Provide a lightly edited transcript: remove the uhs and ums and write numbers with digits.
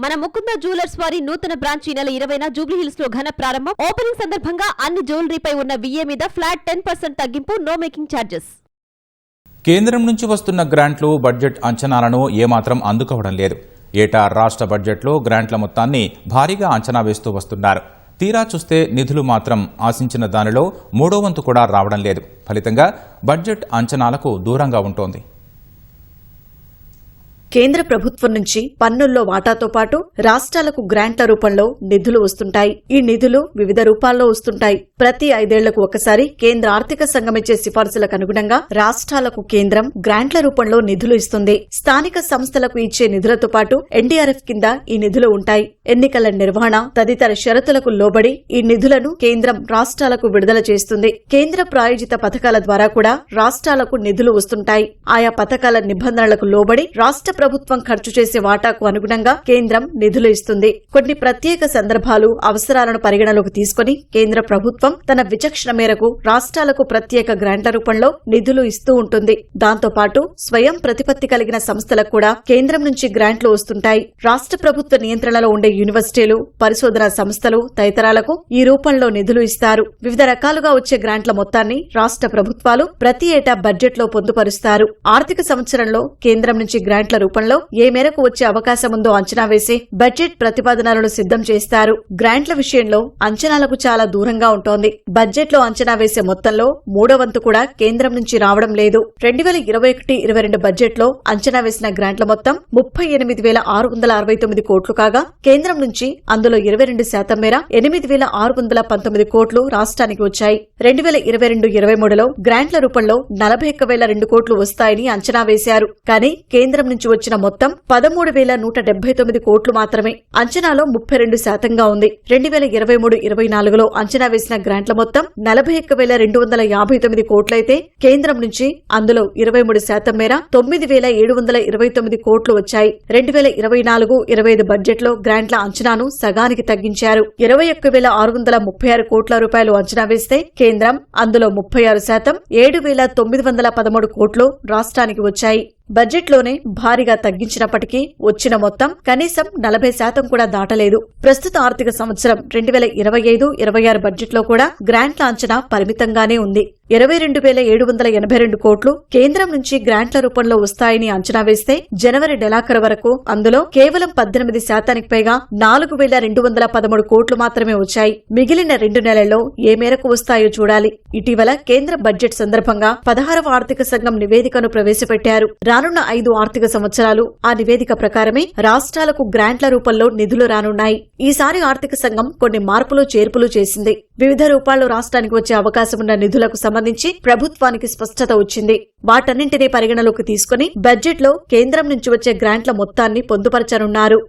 మన ముకుంద జ్యువెలర్స్ వారి నూతన బ్రాంచ్ ఈ నెల 20న జూబ్లీహిల్స్ లో ఘన ప్రారంభం. ఓపెనింగ్ సందర్భంగా అన్ని జ్యువెలరీపై ఉన్న VA మీద ఫ్లాట్ 10% తగ్గింపు, నో మేకింగ్ ఛార్జెస్. కేంద్రం నుంచి వస్తున్న గ్రాంట్లు బడ్జెట్ అంచనాలను ఏమాత్రం అందుకోవడం లేదు. ఏటా రాష్ట్ర బడ్జెట్లో గ్రాంట్ల మొత్తాన్ని భారీగా అంచనా వేస్తూ వస్తున్నారు. తీరా చూస్తే నిధులు మాత్రం ఆశించిన దానిలో 3వ వంతు కూడా రావడం లేదు. ఫలితంగా బడ్జెట్ అంచనాలకు దూరంగా ఉంటోంది. కేంద్ర ప్రభుత్వం నుంచి పన్నుల్లో వాటాతో పాటు రాష్ట్రాలకు గ్రాంట్ల రూపంలో నిధులు వస్తుంటాయి. ఈ నిధులు వివిధ రూపాల్లో వస్తుంటాయి. ప్రతి 5 ఏళ్లకు ఒకసారి కేంద్ర ఆర్థిక సంఘం ఇచ్చే సిఫార్సులకు అనుగుణంగా రాష్ట్రాలకు కేంద్రం గ్రాంట్ల రూపంలో నిధులు ఇస్తుంది. స్థానిక సంస్థలకు ఇచ్చే నిధులతో పాటు NDRF కింద ఈ నిధులు ఉంటాయి. ఎన్నికల నిర్వహణ తదితర షరతులకు లోబడి ఈ నిధులను కేంద్రం రాష్ట్రాలకు విడుదల చేస్తుంది. కేంద్ర ప్రాయోజిత పథకాల ద్వారా కూడా రాష్ట్రాలకు నిధులు వస్తుంటాయి. ఆయా పథకాల నిబంధనలకు లోబడి రాష్ట్ర ప్రభుత్వం ఖర్చు చేసే వాటాకు అనుగుణంగా కేంద్రం నిధులు ఇస్తుంది. కొన్ని ప్రత్యేక సందర్భాలు, అవసరాలను పరిగణలోకి తీసుకుని కేంద్ర ప్రభుత్వం తన విచక్షణ మేరకు రాష్ట్రాలకు ప్రత్యేక గ్రాంట్ల రూపంలో నిధులు ఇస్తూ ఉంటుంది. దాంతో పాటు స్వయం ప్రతిపత్తి కలిగిన సంస్థలకు కూడా కేంద్రం నుంచి గ్రాంట్లు వస్తుంటాయి. రాష్ట్ర ప్రభుత్వ నియంత్రణలో ఉండే యూనివర్సిటీలు, పరిశోధనా సంస్థలు తదితరాలకు ఈ రూపంలో నిధులు ఇస్తారు. వివిధ రకాలుగా వచ్చే గ్రాంట్ల మొత్తాన్ని రాష్ట్ర ప్రభుత్వాలు ప్రతి ఏటా బడ్జెట్లో పొందుపరుస్తారు. ఆర్థిక సంవత్సరంలో కేంద్రం నుంచి గ్రాంట్ల రూపంలో ఏ మేరకు వచ్చే అవకాశం ఉందో అంచనా వేసి బడ్జెట్ ప్రతిపాదనలను సిద్ధం చేస్తారు. గ్రాంట్ల విషయంలో అంచనాలకు చాలా దూరంగా ఉంటోంది. బడ్జెట్లో అంచనా వేసే మొత్తంలో 3వ వంతు కూడా కేంద్రం నుంచి రావడం లేదు. 2021-22 బడ్జెట్లో అంచనా వేసిన గ్రాంట్ల మొత్తం 38,669 కోట్లు కాగా కేంద్రం నుంచి అందులో 22% మేర 8,619 కోట్లు రాష్ట్రానికి వచ్చాయి. 2022-23లో గ్రాంట్ల రూపంలో 41,002 కోట్లు వస్తాయని అంచనా వేశారు. కానీ కేంద్రం నుంచి వచ్చిన మొత్తం 13,179 కోట్లు మాత్రమే. అంచనాలో 32%గా ఉంది. 2023-24లో అంచనా వేసిన గ్రాంట్ల మొత్తం 41,259 కోట్లయితే కేంద్రం నుంచి అందులో 23% మేర 9,729 కోట్లు వచ్చాయి. 2024-25 బడ్జెట్లో గ్రాంట్ల అంచనాను సగానికి తగ్గించారు. 21,636 కోట్ల రూపాయలు అంచనా వేస్తే కేంద్రం అందులో 36% 7,913 కోట్లు రాష్ట్రానికి వచ్చాయి. బడ్జెట్లోనే భారీగా తగ్గించినప్పటికీ వచ్చిన మొత్తం కనీసం 40% కూడా దాటలేదు. ప్రస్తుత ఆర్థిక సంవత్సరం 2025-26 బడ్జెట్లో కూడా గ్రాంట్ల అంచనా పరిమితంగానే ఉంది. 22,782 కోట్లు కేంద్రం నుంచి గ్రాంట్ల రూపంలో వస్తాయని అంచనా వేస్తే జనవరి నెలాఖరు వరకు అందులో కేవలం 18% పైగా 4,213 కోట్లు మాత్రమే వచ్చాయి. మిగిలిన 2 నెలల్లో ఏ మేరకు వస్తాయో చూడాలి. ఇటీవల కేంద్ర బడ్జెట్ సందర్భంగా 16వ ఆర్థిక సంఘం నివేదికను ప్రవేశపెట్టారు. రానున్న 5 ఆర్థిక సంవత్సరాలు ఆ నివేదిక ప్రకారమే రాష్ట్రాలకు గ్రాంట్ల రూపంలో నిధులు రానున్నాయి. ఈసారి ఆర్థిక సంఘం కొన్ని మార్పులు చేర్పులు చేసింది. వివిధ రూపాల్లో రాష్ట్రానికి వచ్చే అవకాశమున్న నిధులకు సంబంధించి ప్రభుత్వానికి స్పష్టత వచ్చింది. వాటన్నింటినీ పరిగణలోకి తీసుకుని బడ్జెట్లో కేంద్రం నుంచి వచ్చే గ్రాంట్ల మొత్తాన్ని పొందుపరచనున్నారు.